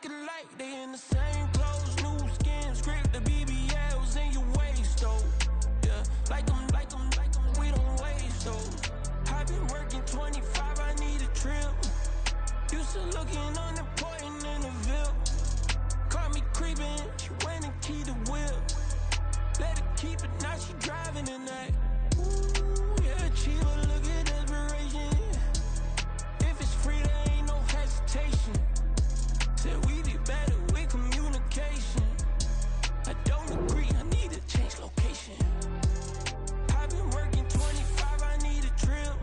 looking like they in the same clothes, new skin, script, the BBLs in your waist, though. Yeah, like them, we don't waste those. I've been working 25, I need a trip. Used to looking unimportant in the Ville. Caught me creeping, she went and keyed the whip. Let her keep it, now she driving in that. Ooh, yeah, achiever, look at desperation. If it's free, there ain't no hesitation. Said we be better with communication. I don't agree, I need to change location. I've been working 25, I need a trip.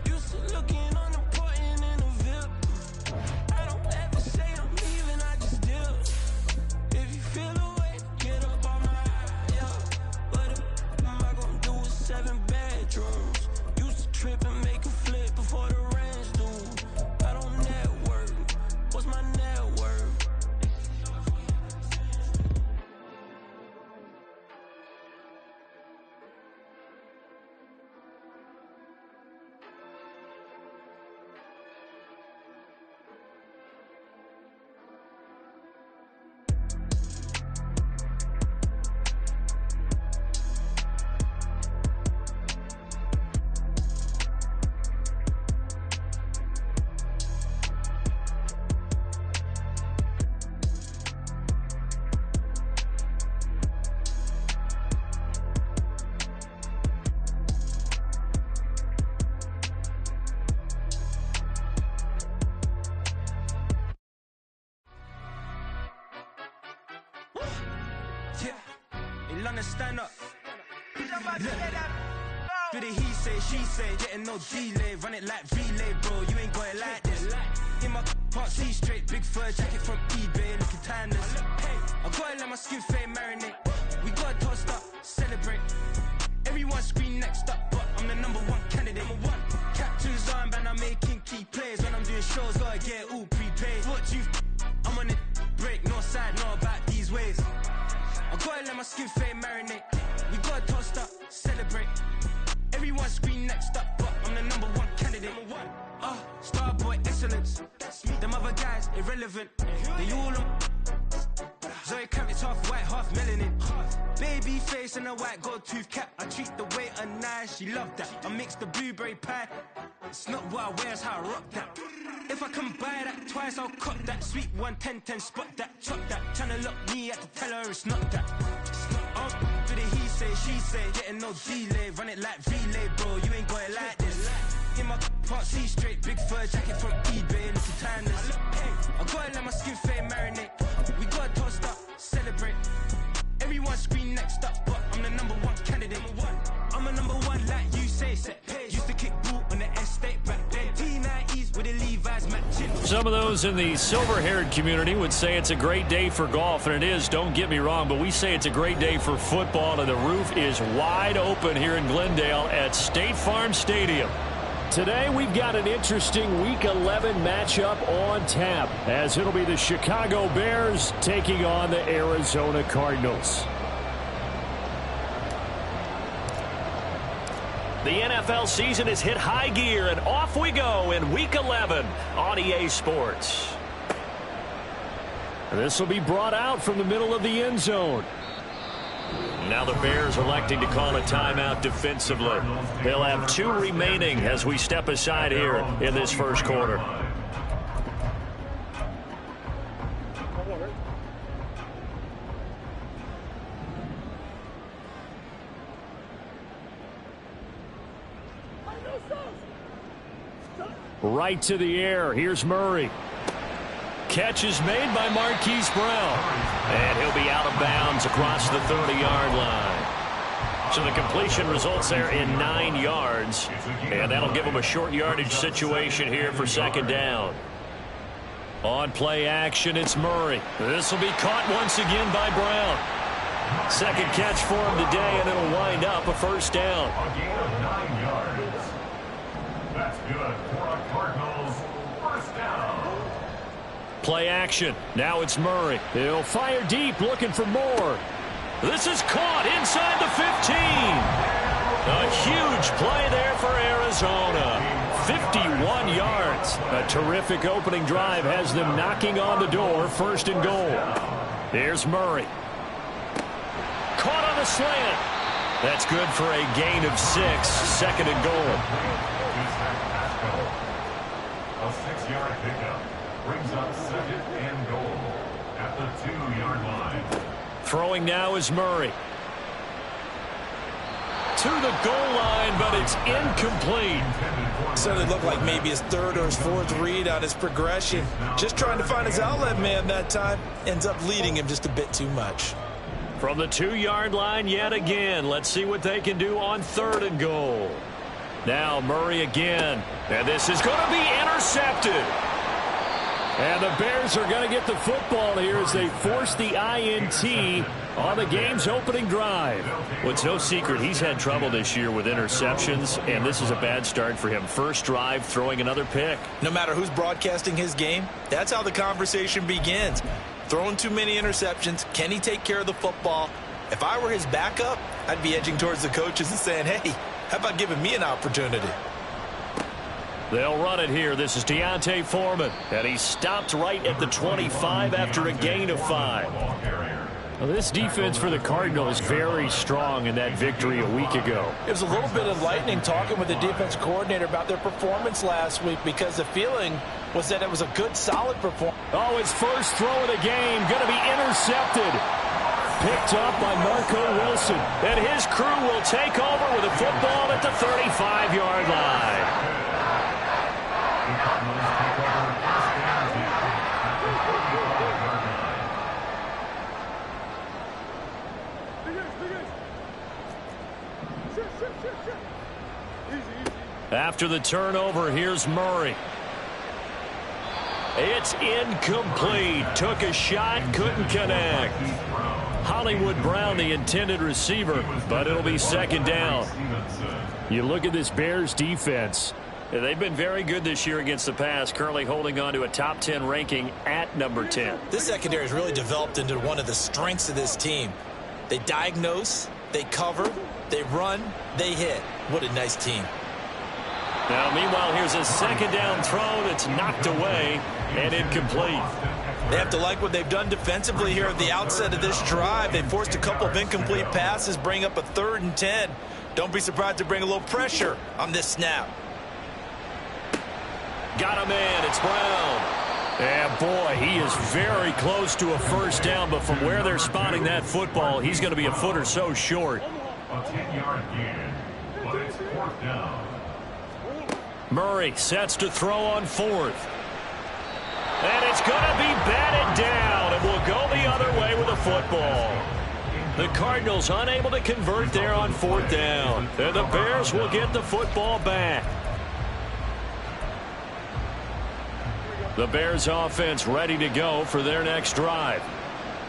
Used to looking unimportant in the VIP. I don't ever say I'm leaving, I just dip. If you feel away, get up on my yeah. What am I gonna do with 7 bedrooms? Used to trip and make a flip before the rent's due. I don't network, what's my net worth? Stand up. Do the he say, she say, getting no delay. Run it like relay, bro. You ain't got it like this. In my can't see straight. Big fur jacket from eBay, looking timeless. Hey, I gotta let my skin fade marinate. We gotta toast up, celebrate. Everyone scream next up, but I'm the #1 candidate. Captain's armband, I'm making key plays. When I'm doing shows, gotta get all prepaid. What you? I'm on it, break, no side, no about these ways. I gotta let my skin fade marinate. We gotta toast up, celebrate. Everyone scream next up, but I'm the #1 candidate. Starboy excellence. Them other guys irrelevant. They all on. Zoe Kravitz half white, half melanin. Baby face and a white gold tooth cap. I treat the waiter nice, she love that. I mix the blueberry pie. It's not what I wear, it's how I rock that. If I can buy that twice, I'll cut that. Sweet 110, spot that, chop that. Tryna lock me at to tell her it's not that. Do the he say, she say, getting no delay. Run it like relay, bro, you ain't got it like this. In my can't see straight, big fur jacket from eBay, looking timeless. I gotta let my skin fade marinate. We gotta toast up, celebrate. Everyone scream next up, but I'm the #1 candidate. I'm a #1 like you say, set page. Used to kick ball on the estate back then. T90s with the Levi's matching. Some of those in the silver-haired community would say it's a great day for golf, and it is, don't get me wrong, but we say it's a great day for football, and the roof is wide open here in Glendale at State Farm Stadium. Today we've got an interesting Week 11 matchup on tap, as it'll be the Chicago Bears taking on the Arizona Cardinals. The NFL season has hit high gear, and off we go in Week 11 on EA Sports. This will be brought out from the middle of the end zone. Now the Bears electing to call a timeout defensively. They'll have 2 remaining as we step aside here in this first quarter. Right to the air. Here's Murray. Catch is made by Marquise Brown. And he'll be out of bounds across the 30-yard line. So the completion results there in 9 yards. And that'll give him a short yardage situation here for second down. On play action, it's Murray. This will be caught once again by Brown. Second catch for him today, and it'll wind up a first down. A gain of 9 yards. That's good for a Cardinals first down. Play action. Now it's Murray. He'll fire deep, looking for more. This is caught inside the 15. A huge play there for Arizona. 51 yards. defense. A terrific opening drive has them knocking on the door, 1st and goal. Here's Murray. Caught on the slant. That's good for a gain of 6, 2nd and goal. A 6-yard pickup brings up 2nd and goal at the 2-yard line. Throwing now is Murray. To the goal line, but it's incomplete. Certainly looked like maybe his 3rd or his 4th read on his progression. Just trying to find his outlet man that time. Ends up leading him just a bit too much. From the 2-yard line yet again. Let's see what they can do on 3rd and goal. Now Murray again. And this is going to be intercepted. And the Bears are going to get the football here as they force the INT on the game's opening drive. Well, it's no secret he's had trouble this year with interceptions, and this is a bad start for him. First drive, throwing another pick. No matter who's broadcasting his game, that's how the conversation begins. Throwing too many interceptions. Can he take care of the football? If I were his backup, I'd be edging towards the coaches and saying, hey, how about giving me an opportunity? They'll run it here. This is Deontay Foreman. And he stopped right at the 25 after a gain of 5. Well, this defense for the Cardinals very strong in that victory a week ago. It was a little bit enlightening talking with the defense coordinator about their performance last week because the feeling was that it was a good, solid performance. Oh, his first throw of the game going to be intercepted. Picked up by Marco Wilson. And his crew will take over with a football at the 35-yard line. After the turnover, here's Murray. It's incomplete. Took a shot, couldn't connect. Hollywood Brown, the intended receiver, but it'll be 2nd down. You look at this Bears defense. Yeah, they've been very good this year against the pass, currently holding on to a top 10 ranking at number 10. This secondary has really developed into one of the strengths of this team. They diagnose, they cover, they run, they hit. What a nice team. Now, meanwhile, here's a 2nd down throw that's knocked away and incomplete. They have to like what they've done defensively here at the outset of this drive. They forced a couple of incomplete passes, bring up a 3rd and 10. Don't be surprised to bring a little pressure on this snap. Got a man. It's Brown. And boy, he is very close to a 1st down, but from where they're spotting that football, he's going to be a foot or so short. A 10-yard gain, but it's 4th down. Murray sets to throw on 4th. And it's going to be batted down, and will go the other way with a football. The Cardinals unable to convert there on 4th down. And the Bears will get the football back. The Bears offense ready to go for their next drive.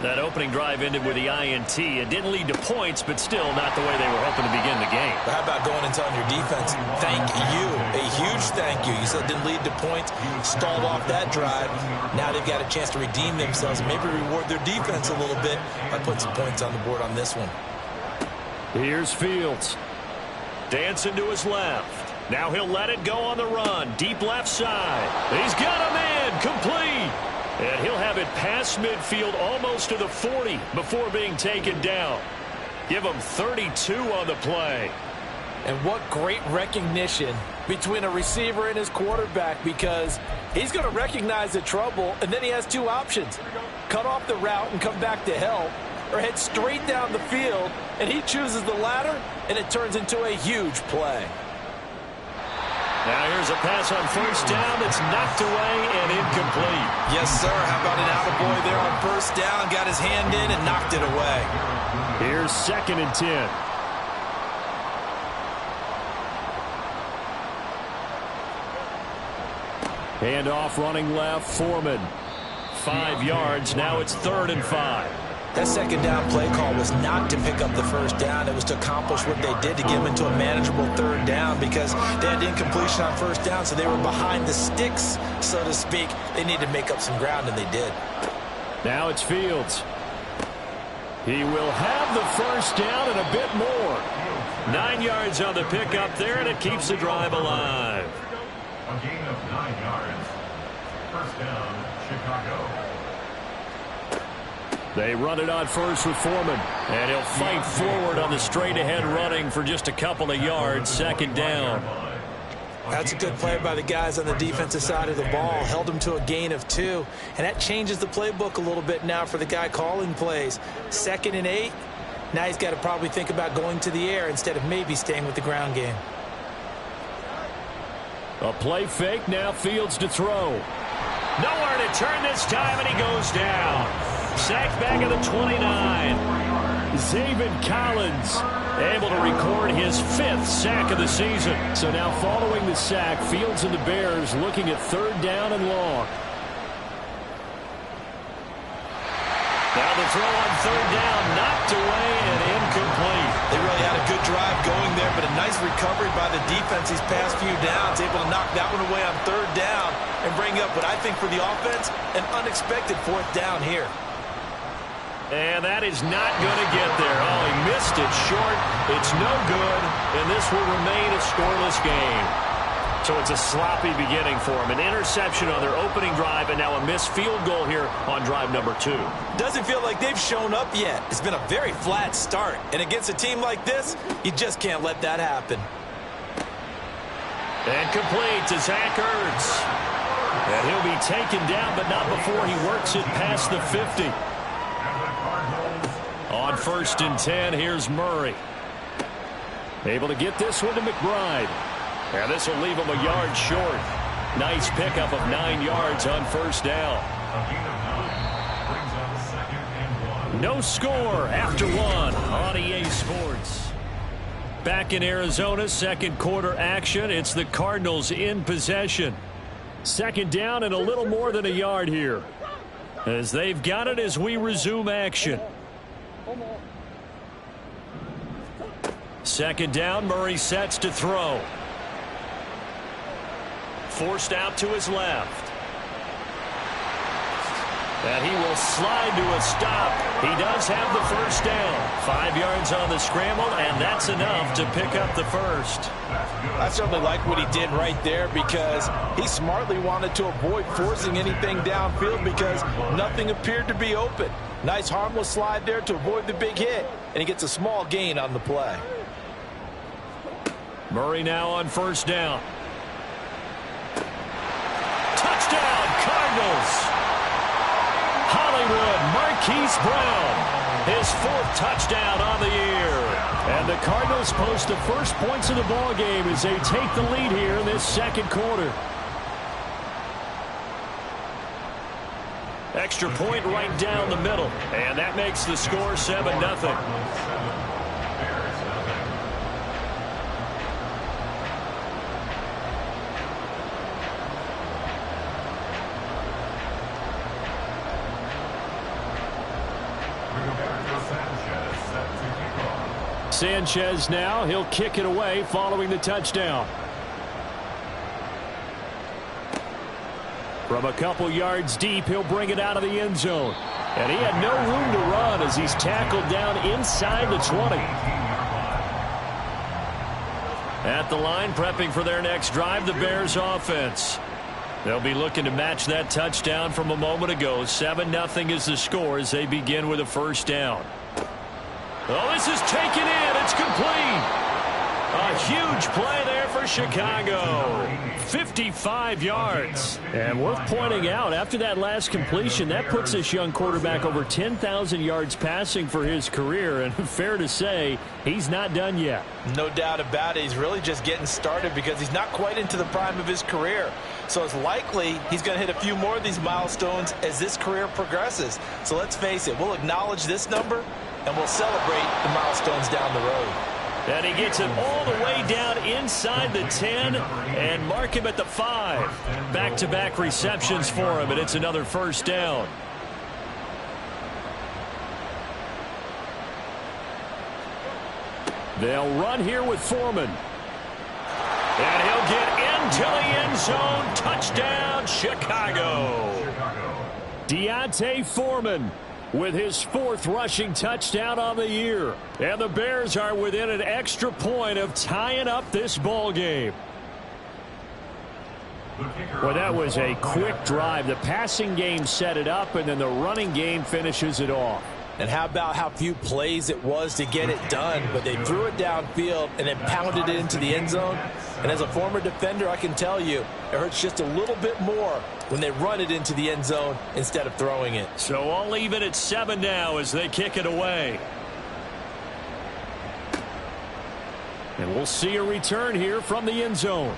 That opening drive ended with the INT. It didn't lead to points, but still not the way they were hoping to begin the game. But how about going and telling your defense, thank you, a huge thank you. You said it didn't lead to points, stalled off that drive. Now they've got a chance to redeem themselves and maybe reward their defense a little bit by putting some points on the board on this one. Here's Fields. Dancing to his left. Now he'll let it go on the run. Deep left side. He's got a man. Complete. And he'll have it past midfield almost to the 40 before being taken down. Give him 32 on the play. And what great recognition between a receiver and his quarterback, because he's going to recognize the trouble, and then he has 2 options. Cut off the route and come back to help, or head straight down the field, and he chooses the latter, and it turns into a huge play. Now here's a pass on 1st down that's knocked away and incomplete. Yes, sir. How about an attaboy there on 1st down? Got his hand in and knocked it away. Here's 2nd and 10. Handoff running left, Foreman. 5 yards. Now it's 3rd and 5. That 2nd down play call was not to pick up the 1st down. It was to accomplish what they did to get them into a manageable 3rd down because they had incompletion on 1st down, so they were behind the sticks, so to speak. They needed to make up some ground, and they did. Now it's Fields. He will have the 1st down and a bit more. 9 yards on the pickup there, and it keeps the drive alive. A gain of 9 yards. First down, Chicago. They run it on first with Foreman. And he'll fight forward on the straight-ahead running for just a couple of yards. Second down. That's a good play by the guys on the defensive side of the ball. Held them to a gain of 2. And that changes the playbook a little bit now for the guy calling plays. 2nd and 8. Now he's got to probably think about going to the air instead of maybe staying with the ground game. A play fake. Now Fields to throw. Nowhere to turn this time, and he goes down. Sacked back at the 29. Zaven Collins able to record his 5th sack of the season. So now following the sack, Fields and the Bears looking at 3rd down and long. Now the throw on 3rd down, knocked away and incomplete. They really had a good drive going there, but a nice recovery by the defense these past few downs. Able to knock that one away on 3rd down and bring up what I think for the offense, an unexpected 4th down here. And that is not going to get there. Oh, he missed it short. It's no good, and this will remain a scoreless game. So it's a sloppy beginning for him. An interception on their opening drive, and now a missed field goal here on drive number 2. Doesn't feel like they've shown up yet. It's been a very flat start. And against a team like this, you just can't let that happen. And complete to Zach Ertz. And he'll be taken down, but not before he works it past the 50. On 1st and 10, here's Murray. Able to get this one to McBride. And this will leave him a yard short. Nice pickup of 9 yards on 1st down. No score after 1 on EA Sports. Back in Arizona, 2nd quarter action. It's the Cardinals in possession. 2nd down and a little more than a yard here, as they've got it as we resume action. 2nd down, Murray sets to throw. Forced out to his left. And he will slide to a stop. He does have the 1st down. 5 yards on the scramble, and that's enough to pick up the 1st. I certainly like what he did right there, because he smartly wanted to avoid forcing anything downfield because nothing appeared to be open. Nice harmless slide there to avoid the big hit, and he gets a small gain on the play. Murray now on 1st down. Touchdown, Cardinals! Hollywood Marquise Brown, his 4th touchdown on the year. And the Cardinals post the first points of the ball game as they take the lead here in this 2nd quarter. Extra point right down the middle, and that makes the score 7-0. Sanchez now, he'll kick it away following the touchdown. From a couple yards deep, he'll bring it out of the end zone. And he had no room to run as he's tackled down inside the 20. At the line, prepping for their next drive, the Bears offense. They'll be looking to match that touchdown from a moment ago. 7-0 is the score as they begin with a 1st down. Oh, this is taken in. It's complete. A huge play there for Chicago. 55 yards. And worth pointing out, after that last completion, that puts this young quarterback over 10,000 yards passing for his career. And fair to say, he's not done yet. No doubt about it. He's really just getting started because he's not quite into the prime of his career. So it's likely he's going to hit a few more of these milestones as this career progresses. So let's face it, we'll acknowledge this number, and we'll celebrate the milestones down the road. And he gets it all the way down inside the 10 and mark him at the 5. Back-to-back receptions for him, and it's another 1st down. They'll run here with Foreman. And he'll get into the end zone. Touchdown, Chicago. Deontay Foreman with his 4th rushing touchdown on the year. And the Bears are within an extra point of tying up this ball game. Well, that was a quick drive. The passing game set it up, and then the running game finishes it off. And how about how few plays it was to get it done, but they threw it downfield and then pounded it into the end zone. And as a former defender, I can tell you, it hurts just a little bit more when they run it into the end zone instead of throwing it. So all even at 7 now as they kick it away. And we'll see a return here from the end zone.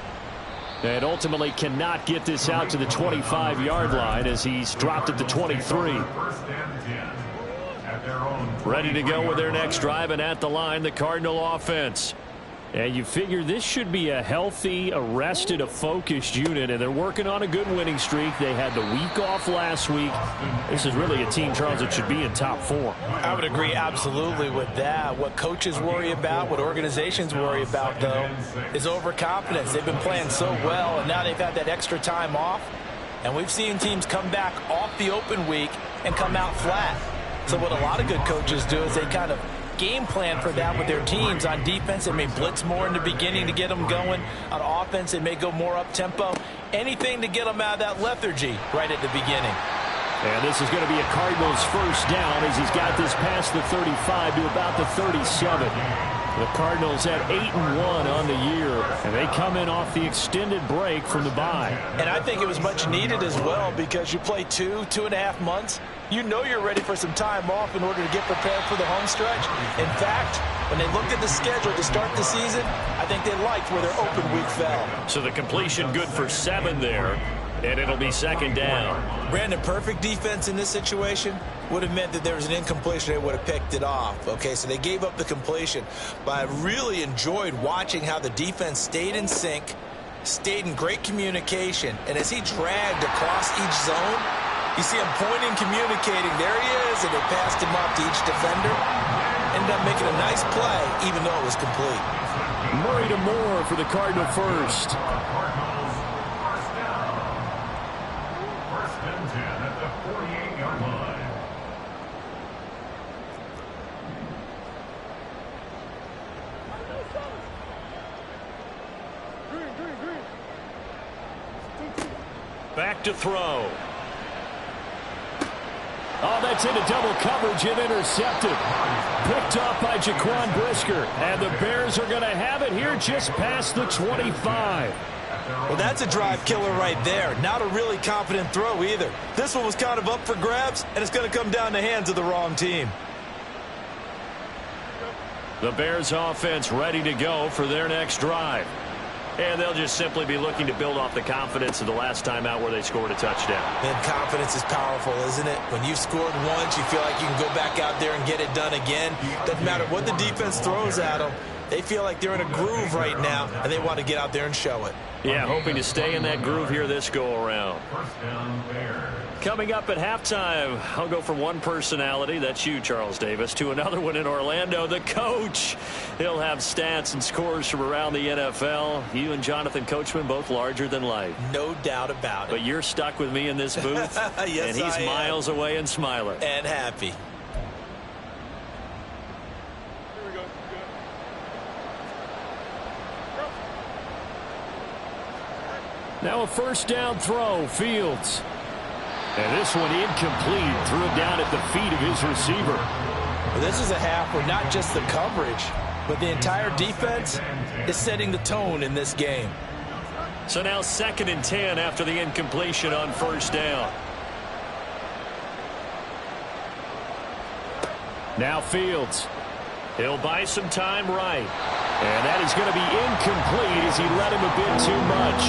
And ultimately cannot get this out to the 25-yard line as he's dropped it to 23. Ready to go with their next drive, and at the line, the Cardinal offense. And you figure this should be a healthy, arrested, a focused unit, and they're working on a good winning streak. They had the week off last week. This is really a team, Charles, that should be in top 4. I would agree absolutely with that. What coaches worry about, what organizations worry about, though, is overconfidence. They've been playing so well, and now they've had that extra time off. And we've seen teams come back off the open week and come out flat. So what a lot of good coaches do is they kind of game plan for that with their teams. On defense, they may blitz more in the beginning to get them going. On offense, they may go more up-tempo. Anything to get them out of that lethargy right at the beginning. And this is going to be a Cardinals first down as he's got this past the 35 to about the 37. The Cardinals at 8-1 on the year, and they come in off the extended break from the bye. And I think it was much needed as well because you play 2.5 months. You know you're ready for some time off in order to get prepared for the home stretch. In fact, when they looked at the schedule to start the season, I think they liked where their open week fell. So the completion good for 7 there, and it'll be second down. Brandon, perfect defense in this situation would have meant that there was an incompletion. They would have picked it off. Okay, so they gave up the completion. But I really enjoyed watching how the defense stayed in sync, stayed in great communication, and as he dragged across each zone, you see him pointing, communicating. There he is, and they passed him up to each defender. Ended up making a nice play, even though it was complete. Murray to Moore for the Cardinal first. Back to throw. Oh, that's into double coverage and intercepted. Picked off by Jaquan Brisker. And the Bears are going to have it here just past the 25. Well, that's a drive killer right there. Not a really confident throw either. This one was kind of up for grabs, and it's going to come down the hands of the wrong team. The Bears offense ready to go for their next drive. And they'll just simply be looking to build off the confidence of the last time out where they scored a touchdown. And confidence is powerful, isn't it? When you've scored once, you feel like you can go back out there and get it done again. Doesn't matter what the defense throws at them. They feel like they're in a groove right now, and they want to get out there and show it. Yeah, hoping to stay in that groove here this go-around. Coming up at halftime, I'll go from one personality, that's you, Charles Davis, to another one in Orlando, the coach. He'll have stats and scores from around the NFL. You and Jonathan Coachman, both larger than life. No doubt about it. But you're stuck with me in this booth, yes, and he's miles away and smiling. And happy. Now a first down throw, Fields. And this one incomplete. Threw it down at the feet of his receiver. Well, this is a half where not just the coverage, but the entire defense is setting the tone in this game. So now 2nd and 10 after the incompletion on first down. Now Fields. He'll buy some time right. And that is going to be incomplete as he let him a bit too much.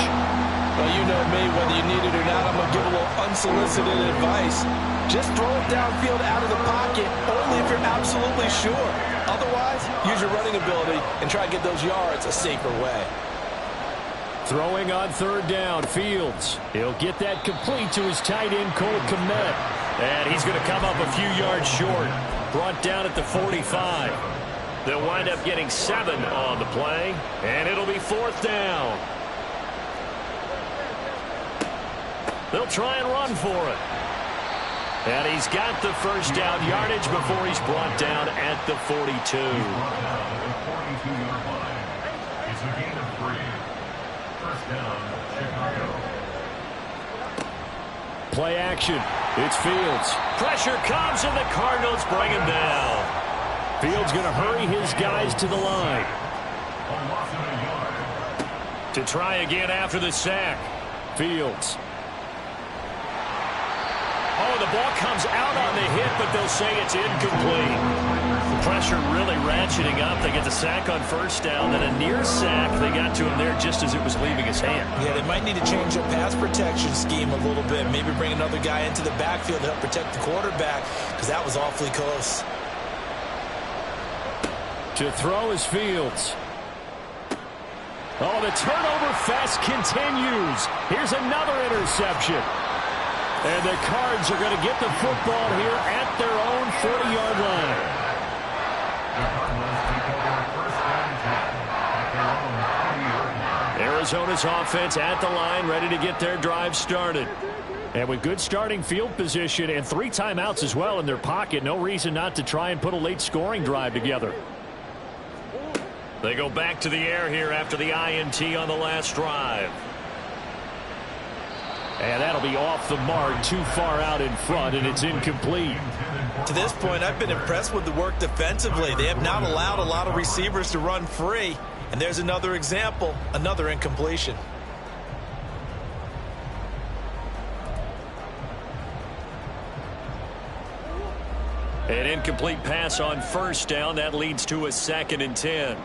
Well, you know me, whether you need it or not, I'm going to give a little unsolicited advice. Just throw it downfield out of the pocket, only if you're absolutely sure. Otherwise, use your running ability and try to get those yards a safer way. Throwing on 3rd down, Fields. He'll get that complete to his tight end, Cole Kmet. And he's going to come up a few yards short. Brought down at the 45. They'll wind up getting 7 on the play, and it'll be 4th down. They'll try and run for it. And he's got the first down yardage before he's brought down at the 42. It's a gain of 3. First down, Chicago. Play action. It's Fields. Pressure comes, and the Cardinals bring him down. Fields going to hurry his guys to the line. To try again after the sack. Fields. Oh, the ball comes out on the hit, but they'll say it's incomplete. Pressure really ratcheting up. They get the sack on first down, then a near sack. They got to him there just as it was leaving his hand. Yeah, they might need to change their pass protection scheme a little bit. Maybe bring another guy into the backfield to help protect the quarterback, because that was awfully close. To throw is Fields. Oh, the turnover fest continues. Here's another interception. And the Cards are going to get the football here at their own 40-yard line. Arizona's offense at the line, ready to get their drive started. And with good starting field position and 3 timeouts as well in their pocket, no reason not to try and put a late scoring drive together. They go back to the air here after the INT on the last drive. And that'll be off the mark, too far out in front, and it's incomplete. To this point, I've been impressed with the work defensively. They have not allowed a lot of receivers to run free. And there's another example, another incompletion. An incomplete pass on first down. That leads to a 2nd and 10.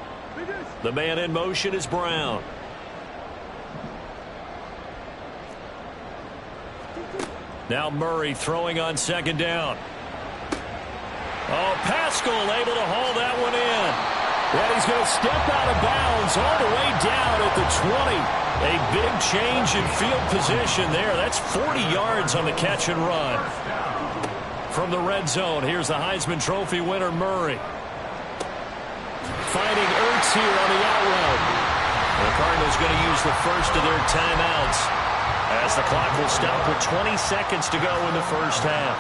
The man in motion is Brown. Now Murray throwing on 2nd down. Oh, Pascal able to haul that one in. And he's going to step out of bounds all the way down at the 20. A big change in field position there. That's 40 yards on the catch and run. From the red zone, here's the Heisman Trophy winner, Murray. Finding Ertz here on the out route. The Cardinals going to use the first of their timeouts, as the clock will stop with 20 seconds to go in the first half.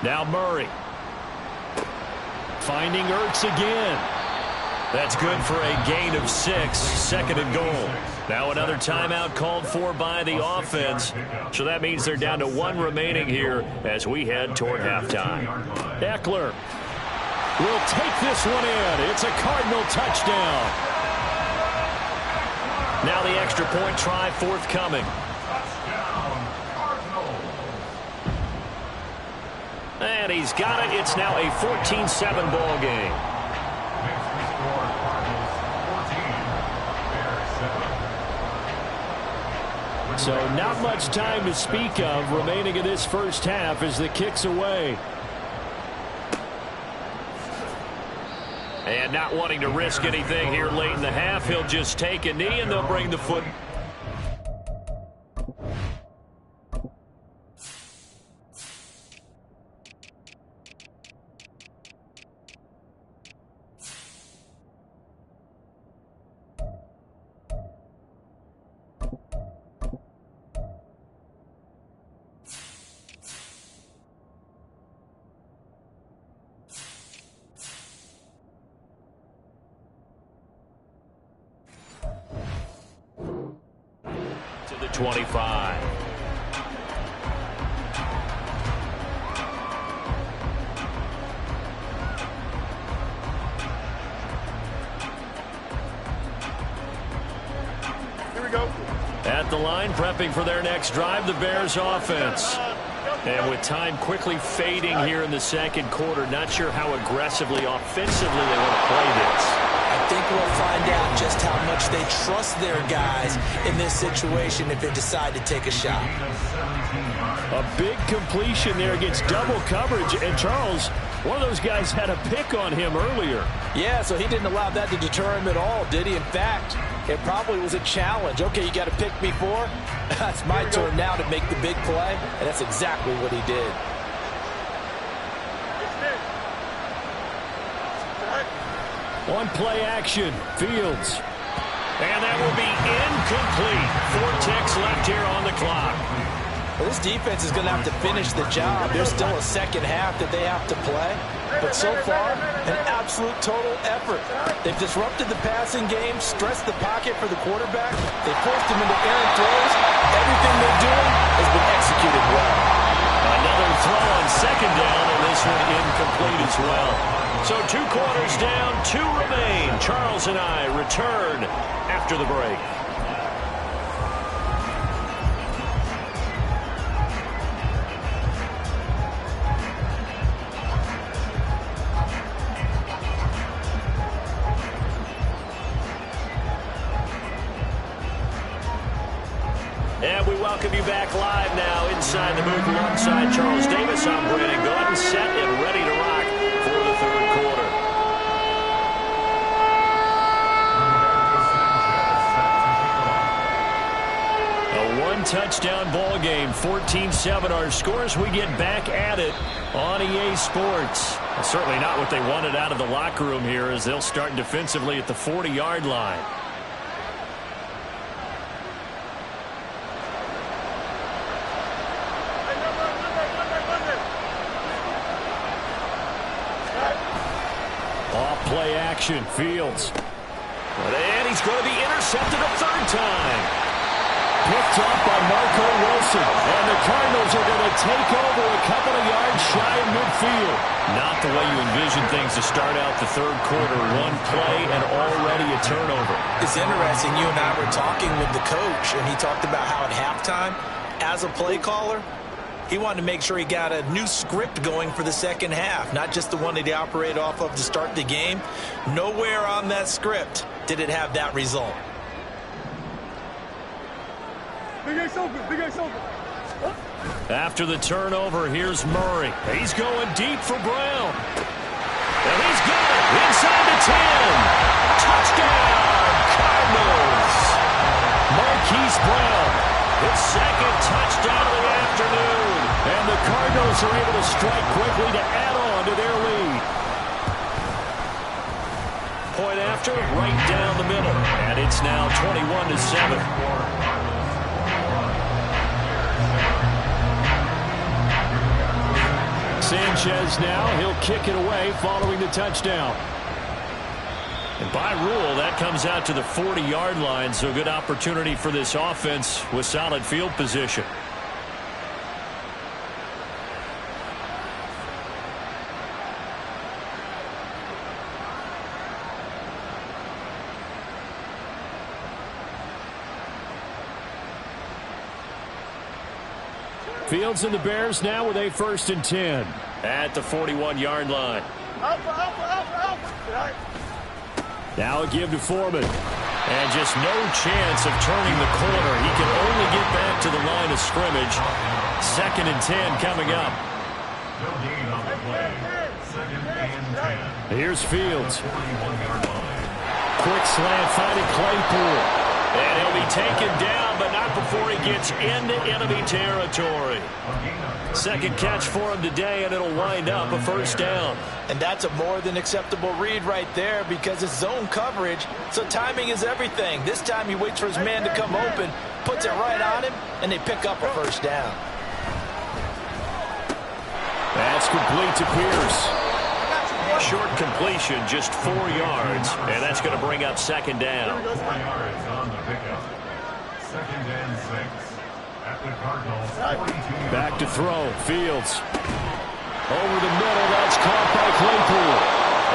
Now Murray. Finding Ertz again. That's good for a gain of 6, 2nd and goal. Now another timeout called for by the offense. So that means they're down to 1 remaining here as we head toward halftime. Eckler will take this one in. It's a Cardinal touchdown. Now the extra point try forthcoming. And he's got it. It's now a 14-7 ball game. So not much time to speak of remaining in this first half as the kick's away. And not wanting to risk anything here late in the half, he'll just take a knee and they'll bring the foot. The 25. Here we go. At the line, prepping for their next drive, the Bears offense. And with time quickly fading here in the second quarter, not sure how aggressively, offensively they want to play this. I think we'll find out just how much they trust their guys in this situation if they decide to take a shot. A big completion there against double coverage. And Charles, one of those guys had a pick on him earlier. Yeah, so he didn't allow that to deter him at all, did he? In fact, it probably was a challenge. Okay, you got to pick me for? That's my turn now to make the big play, and that's exactly what he did. On play action, Fields. And that will be incomplete. 4 ticks left here on the clock. Well, this defense is going to have to finish the job. There's still a second half that they have to play. But so far, an absolute total effort. They've disrupted the passing game, stressed the pocket for the quarterback. They forced him into errant throws. Everything they're doing has been executed well. Another throw on second down, and this one incomplete as well. So 2 quarters down, 2 remain. Charles and I return after the break. And we welcome you back live now inside the booth alongside Charles Davis. I'm Brandon Gordon, set and ready to rock for the third quarter. A one-touchdown ball game, 14-7 our scores. We get back at it on EA Sports. Certainly not what they wanted out of the locker room here as they'll start defensively at the 40-yard line. Play action, Fields. And he's going to be intercepted a third time. Picked up by Marco Wilson. And the Cardinals are going to take over a couple of yards shy of midfield. Not the way you envision things to start out the third quarter. One play and already a turnover. It's interesting. You and I were talking with the coach, and he talked about how at halftime, as a play caller, he wanted to make sure he got a new script going for the second half, not just the one that he operated off of to start the game. Nowhere on that script did it have that result. After the turnover, here's Murray. He's going deep for Brown. And he's got it inside the 10. Touchdown, Cardinals. Marquise Brown, his second touchdown of the afternoon. And the Cardinals are able to strike quickly to add on to their lead. Point after, right down the middle. And it's now 21-7. Sanchez now, he'll kick it away following the touchdown. And by rule, that comes out to the 40-yard line, so good opportunity for this offense with solid field position. Fields and the Bears now with a 1st and 10 at the 41-yard line. Now a give to Foreman. And just no chance of turning the corner. He can only get back to the line of scrimmage. 2nd and 10 coming up. No gain on the play. 2nd and 10. Here's Fields. Quick slant finding Claypool. And he'll be taken down, but not before he gets into enemy territory. Second catch for him today, and it'll wind up a 1st down. And that's a more than acceptable read right there because it's zone coverage, so timing is everything. This time he waits for his man to come open, puts it right on him, and they pick up a 1st down. That's complete to Pierce. Short completion, just 4 yards, and that's going to bring up 2nd down. 4 yards on the pickup. 2nd and 6 at the Cardinals 42. Back to throw, Fields. Over the middle, that's caught by Claypool.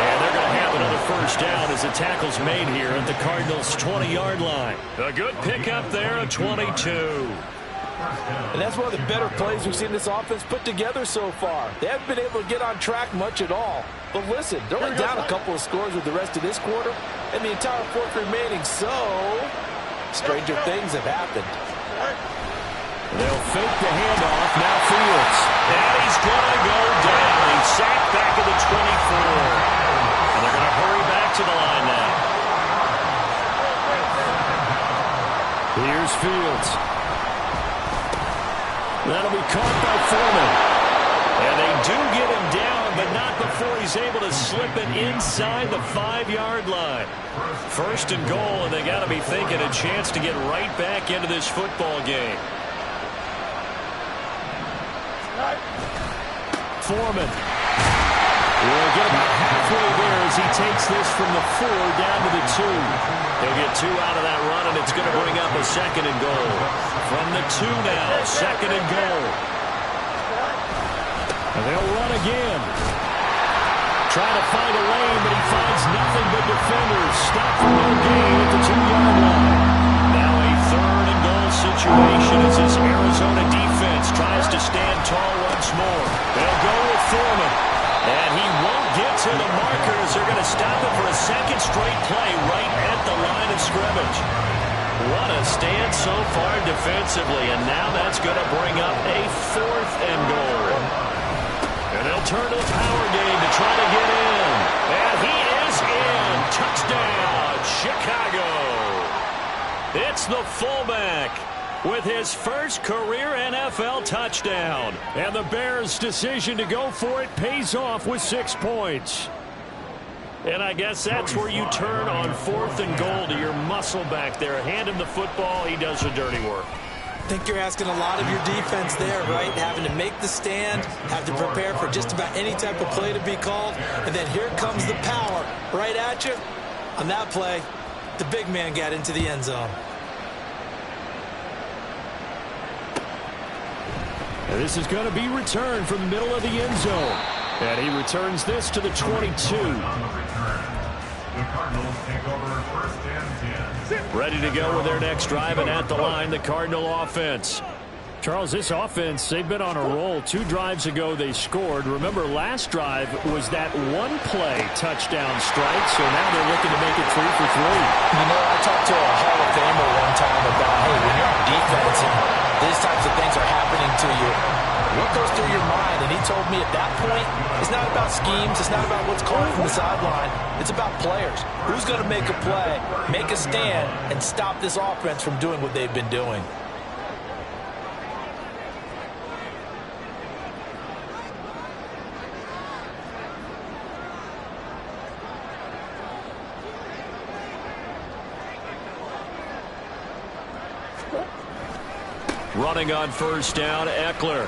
And they're going to have another 1st down as the tackle's made here at the Cardinals' 20-yard line. A good pickup there, a 22. And that's one of the better plays we've seen this offense put together so far. They haven't been able to get on track much at all. But listen, they're only down a couple of scores with the rest of this quarter and the entire 4th remaining. So, stranger things have happened. They'll fake the handoff. Now Fields. And he's going to go down. He's sacked back at the 24. And they're going to hurry back to the line now. Here's Fields. That'll be caught by Foreman. And they do get him down, but not before he's able to slip it inside the 5-yard line. 1st and goal, and they got to be thinking a chance to get right back into this football game. Foreman. We'll get about halfway there as he takes this from the 4 down to the 2. He'll get 2 out of that run, and it's going to bring up a 2nd and goal. From the 2 now, 2nd and goal. And they'll run again. Trying to find a lane, but he finds nothing but defenders. Stop for no gain at the 2-yard line. Now a 3rd and goal situation as this Arizona defense tries to stand tall once more. They'll go with Foreman. And he won't get to the markers. They're going to stop it for a 2nd straight play right at the line of scrimmage. What a stand so far defensively, and now that's going to bring up a 4th and goal. And they'll turn to the power game to try to get in. And he is in. Touchdown, Chicago. It's the fullback with his first career NFL touchdown. And the Bears' decision to go for it pays off with 6 points. And I guess that's where you turn on 4th and goal to your muscle back there. Hand him the football. He does the dirty work. I think you're asking a lot of your defense there, right? Having to make the stand, have to prepare for just about any type of play to be called, and then here comes the power right at you. On that play, the big man got into the end zone. And this is going to be returned from the middle of the end zone. And he returns this to the 22. The Cardinals take over 1st and 10. Ready to go with their next drive, and at the line, the Cardinal offense. Charles, this offense, they've been on a roll. 2 drives ago, they scored. Remember, last drive was that 1-play touchdown strike, so now they're looking to make it 3 for 3. You know, I talked to a Hall of Famer one time about, hey, when you're on defense and these types of things are happening to you, what goes through your mind? And he told me at that point, it's not about schemes, it's not about what's called from the sideline, it's about players. Who's going to make a play, make a stand, and stop this offense from doing what they've been doing? Running on 1st down, Eckler.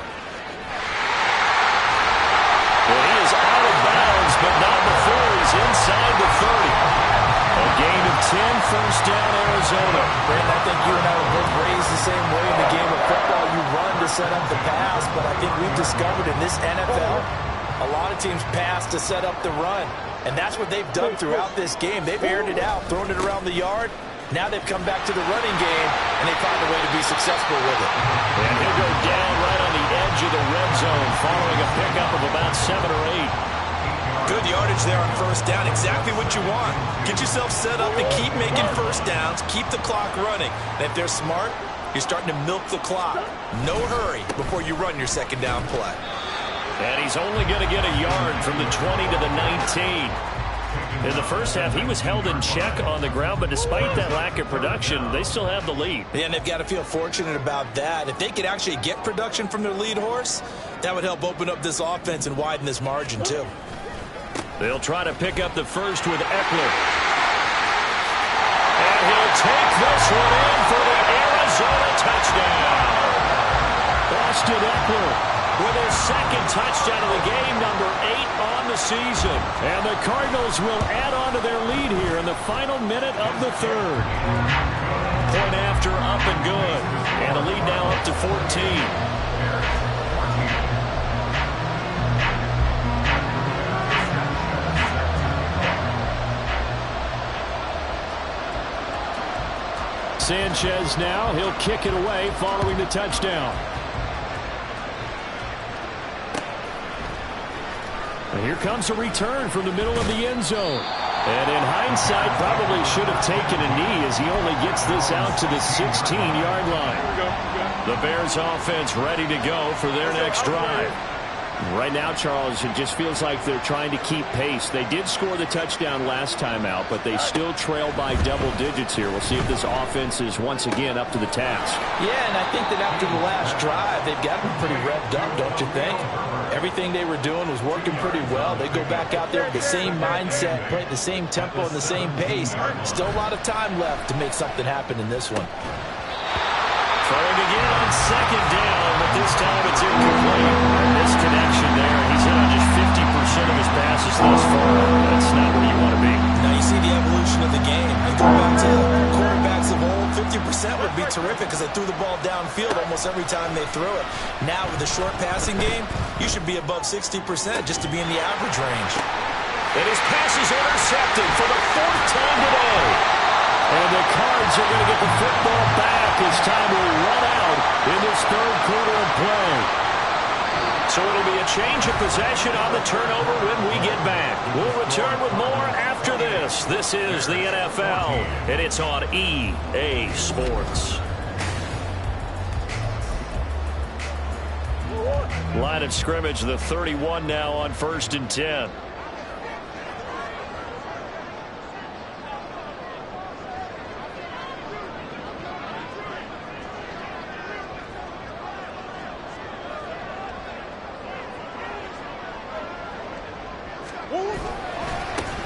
Well, he is out of bounds, but not before he's inside the 30. A gain of 10, 1st down, Arizona. Brandon, I think you and I were both raised the same way in the game of football. You run to set up the pass, but I think we've discovered in this NFL, a lot of teams pass to set up the run. And that's what they've done throughout this game. They've aired it out, thrown it around the yard. Now they've come back to the running game, and they find a way to be successful with it. And he'll go down right on the edge of the red zone following a pickup of about 7 or 8. Good yardage there on 1st down. Exactly what you want. Get yourself set up and keep making 1st downs. Keep the clock running. And if they're smart, you're starting to milk the clock. No hurry before you run your 2nd down play. And he's only going to get a yard from the 20 to the 19. In the first half, he was held in check on the ground, but despite that lack of production, they still have the lead. Yeah, and they've got to feel fortunate about that. If they could actually get production from their lead horse, that would help open up this offense and widen this margin, too. They'll try to pick up the first with Eckler. And he'll take this one in for the Arizona touchdown. Austin Eckler with his 2nd touchdown of the game, number 8 on the season. And the Cardinals will add on to their lead here in the final minute of the 3rd. Point after, up and good. And the lead now up to 14. Sanchez now, he'll kick it away following the touchdown. And here comes a return from the middle of the end zone. And in hindsight, probably should have taken a knee as he only gets this out to the 16-yard line. The Bears offense ready to go for their next drive. Right now, Charles, it just feels like they're trying to keep pace. They did score the touchdown last time out, but they still trail by double digits here. We'll see if this offense is once again up to the task. Yeah, and I think that after the last drive, they've gotten pretty revved up, don't you think? Everything they were doing was working pretty well. They go back out there with the same mindset, play at the same tempo and the same pace. Still a lot of time left to make something happen in this one. Throwing again on second down, but this time it's incomplete. Misconnection there. He's hit on just 50% of his passes thus far. That's not where you want to be. Now you see the evolution of the game. You go back to quarterbacks of old, 50% would be terrific because they threw the ball downfield almost every time they threw it. Now with the short passing game, you should be above 60% just to be in the average range. And his pass is intercepted for the 4th time today. And the Cards are going to get the football back as time will run out in this 3rd quarter of play. So it'll be a change of possession on the turnover when we get back. We'll return with more after this. This is the NFL, and it's on EA Sports. Line of scrimmage, the 31 now on 1st and 10.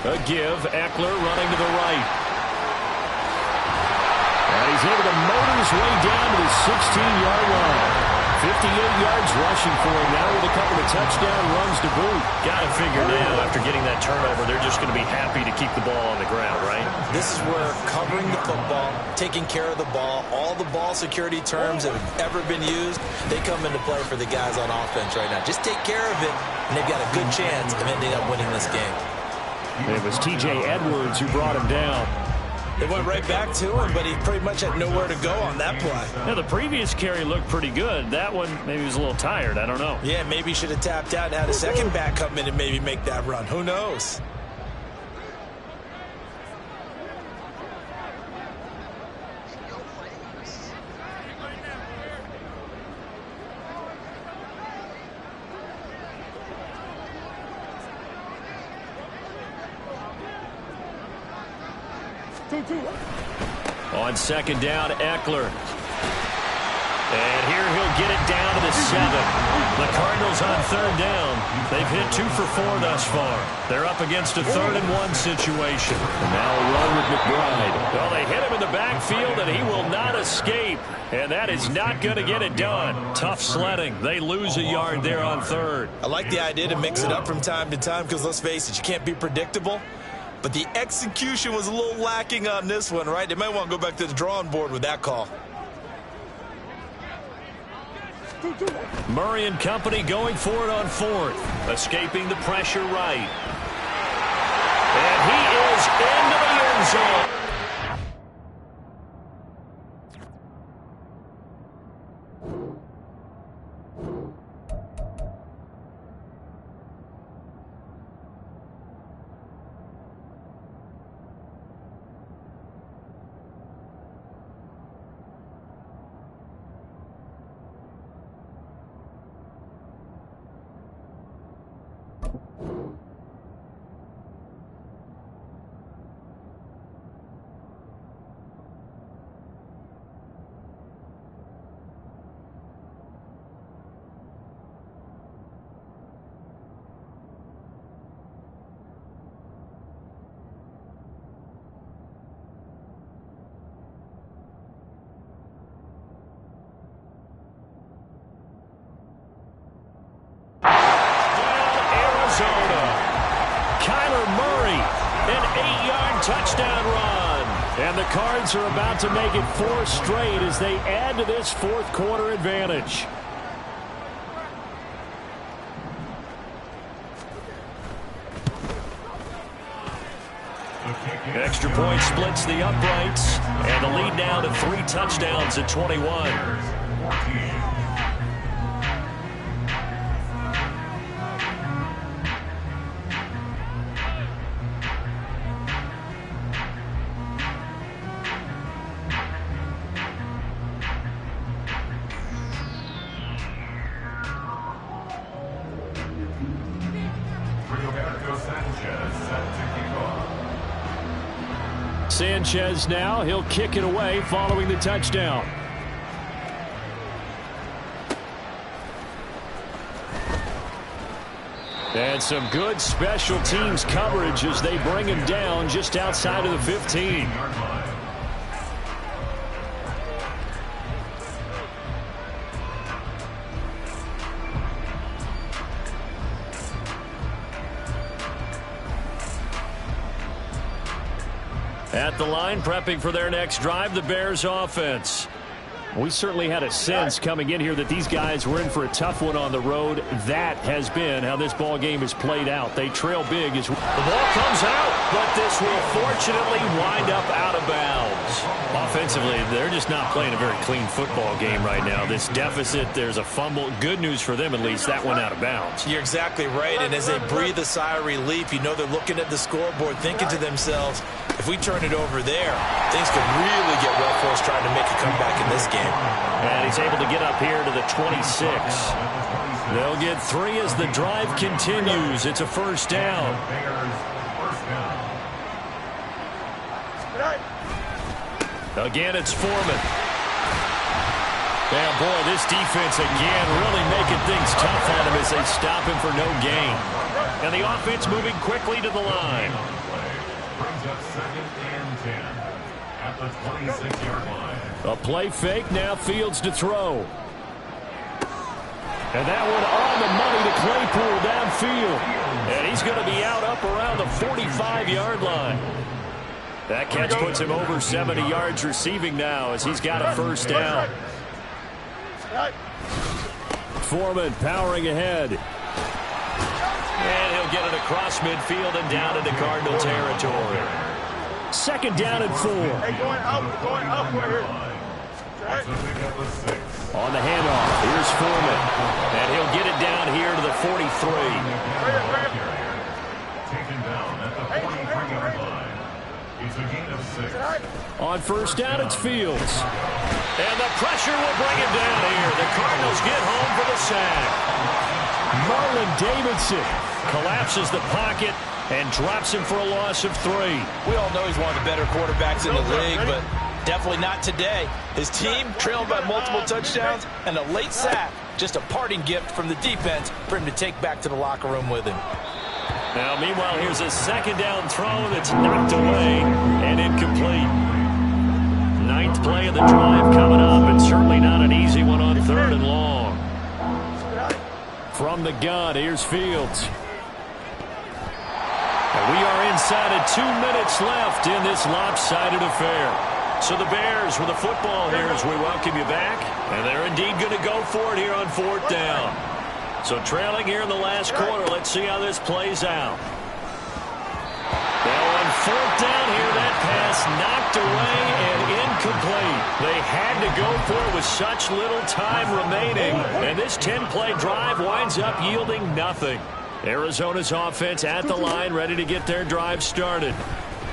A give, Eckler running to the right. And he's able to motor his way down to the 16-yard line. 58 yards rushing for him now with a couple of touchdown runs to boot. Got to figure now, after getting that turnover, they're just going to be happy to keep the ball on the ground, right? This is where covering the football, taking care of the ball, all the ball security terms that have ever been used, they come into play for the guys on offense right now. Just take care of it, and they've got a good chance of ending up winning this game. It was T.J. Edwards who brought him down. They went right back to him, but he pretty much had nowhere to go on that play. Yeah, the previous carry looked pretty good. That one, maybe he was a little tired. I don't know. Yeah, maybe he should have tapped out and had a second back come in and maybe make that run. Who knows? On second down, Eckler. And here he'll get it down to the 7. The Cardinals on 3rd down. They've hit 2 for 4 thus far. They're up against a 3rd and 1 situation. And now a run with McBride. Well, they hit him in the backfield, and he will not escape. And that is not going to get it done. Tough sledding. They lose a yard there on 3rd. I like the idea to mix it up from time to time because, let's face it, you can't be predictable. But the execution was a little lacking on this one, right? They might want to go back to the drawing board with that call. Murray and company going for it on 4th. Escaping the pressure right. And he is into the end zone. Touchdown run. And the Cards are about to make it 4 straight as they add to this 4th quarter advantage. Extra point splits the uprights. And the lead now to 3 touchdowns at 21. Sanchez now, he'll kick it away following the touchdown. And some good special teams coverage as they bring him down just outside of the 15. At the line, prepping for their next drive, the Bears offense. We certainly had a sense coming in here that these guys were in for a tough one on the road. That has been how this ball game is played out. They trail big as the ball comes out, but this will fortunately wind up out of bounds. Offensively, they're just not playing a very clean football game right now. This deficit, there's a fumble. Good news for them, at least. That went out of bounds. You're exactly right, and as they breathe a sigh of relief, you know they're looking at the scoreboard, thinking to themselves, if we turn it over there, things could really get rough for us trying to make a comeback in this game. And he's able to get up here to the 26. They'll get 3 as the drive continues. It's a first down. Again, it's Foreman. Yeah, boy, this defense again really making things tough on him as they stop him for no gain. And the offense moving quickly to the line. Brings up 2nd and 10 at the 26-yard line. A play fake, now Fields to throw. And that one on the money to Claypool downfield. And he's going to be out up around the 45-yard line. That catch puts him over 70 yards receiving now as he's got a first down. Foreman powering ahead. And he'll get it across midfield and down into Cardinal territory. 2nd down and 4. Hey, going up right here. On the handoff, here's Foreman. And he'll get it down here to the 43. Taken down at the 43-yard line. It's a gain of 6. On first down, it's Fields. And the pressure will bring him down here. The Cardinals get home for the sack. Marlon Davidson collapses the pocket and drops him for a loss of 3. We all know he's one of the better quarterbacks in the league, but definitely not today. His team trailed by multiple touchdowns, and a late sack, just a parting gift from the defense for him to take back to the locker room with him. Now, meanwhile, here's a 2nd down throw that's knocked away and incomplete. 9th play of the drive coming up, and certainly not an easy one on 3rd and long. From the gun, here's Fields. And we are inside of 2 minutes left in this lopsided affair. So the Bears with the football here as we welcome you back. And they're indeed going to go for it here on 4th down. So trailing here in the last quarter, let's see how this plays out. Now on 4th down here, that pass knocked away and incomplete. They had to go for it with such little time remaining. And this 10-play drive winds up yielding nothing. Arizona's offense at the line, ready to get their drive started.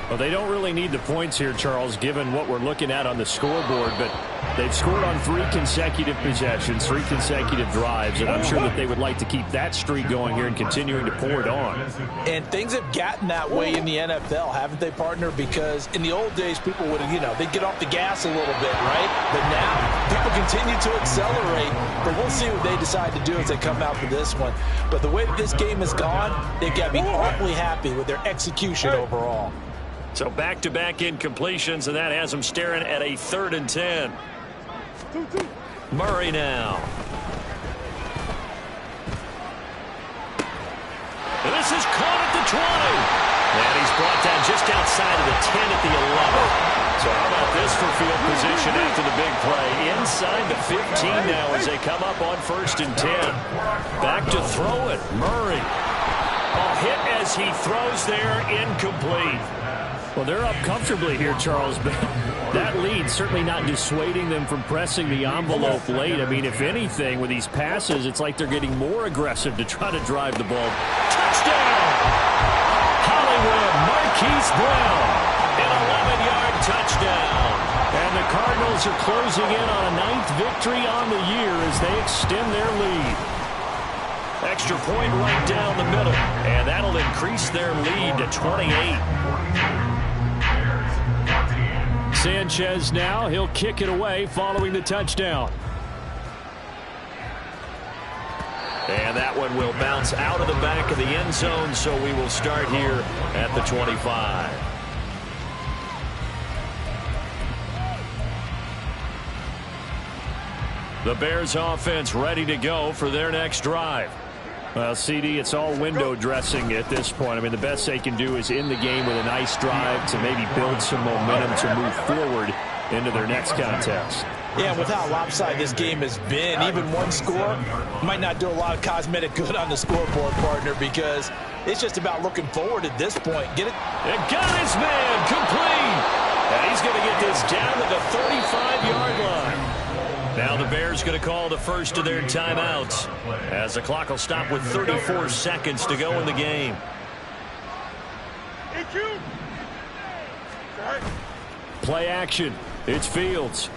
Well, they don't really need the points here, Charles, given what we're looking at on the scoreboard, but they've scored on 3 consecutive possessions, 3 consecutive drives, and I'm sure that they would like to keep that streak going here and continuing to pour it on. And things have gotten that way in the NFL, haven't they, partner? Because in the old days, people would, they'd get off the gas a little bit, right? But now, people continue to accelerate, but we'll see what they decide to do as they come out for this one. But the way that this game has gone, they've got to be awfully happy with their execution overall. So back-to-back incompletions, and that has them staring at a 3rd and 10. Murray now. And this is caught at the 20. And he's brought down just outside of the 10 at the 11. So how about this for field position after the big play? Inside the 15 now as they come up on 1st and 10. Back to throw it. Murray. A hit as he throws there, incomplete. Well, they're up comfortably here, Charles, but that lead certainly not dissuading them from pressing the envelope late. I mean, if anything, with these passes, it's like they're getting more aggressive to try to drive the ball. Touchdown! Hollywood, Marquise Brown, an 11-yard touchdown. And the Cardinals are closing in on a 9th victory on the year as they extend their lead. Extra point right down the middle, and that'll increase their lead to 28. Sanchez now, he'll kick it away following the touchdown. And that one will bounce out of the back of the end zone, so we will start here at the 25. The Bears offense ready to go for their next drive. Well, CD, it's all window dressing at this point. I mean, the best they can do is end the game with a nice drive to maybe build some momentum to move forward into their next contest. Yeah, with how lopsided this game has been, even one score might not do a lot of cosmetic good on the scoreboard, partner, because it's just about looking forward at this point. Get it? And got his man complete. And he's going to get this down to the 35-yard line. Now the Bears going to call the first of their timeouts as the clock will stop with 34 seconds to go in the game. Play action. It's Fields.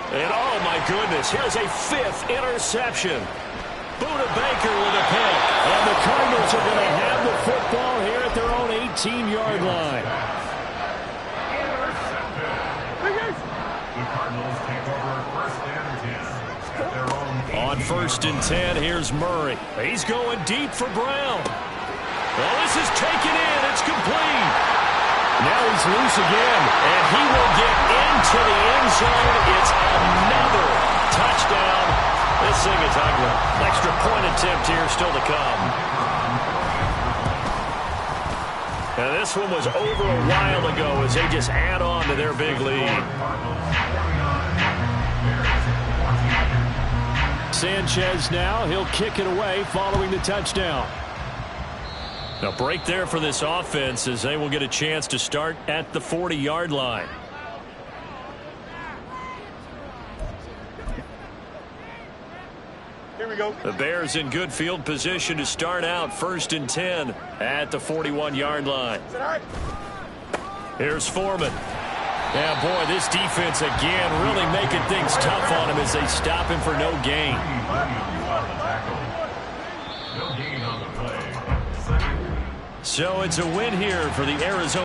And oh my goodness, here's a 5th interception. Buda Baker with a pick. And the Cardinals are going to have the football here at their own 18-yard line. On 1st and 10, here's Murray. He's going deep for Brown. Well, this is taken in. It's complete. Now he's loose again, and he will get into the end zone. It's another touchdown. This thing is ugly. Extra point attempt here still to come. Now this one was over a while ago as they just add on to their big lead. Sanchez now, he'll kick it away following the touchdown. Now break there for this offense as they will get a chance to start at the 40-yard line. Here we go. The Bears in good field position to start out 1st and 10 at the 41-yard line. Is that all right? Here's Foreman. Yeah, boy, this defense again really making things tough on him as they stop him for no gain. So it's a win here for the Arizona.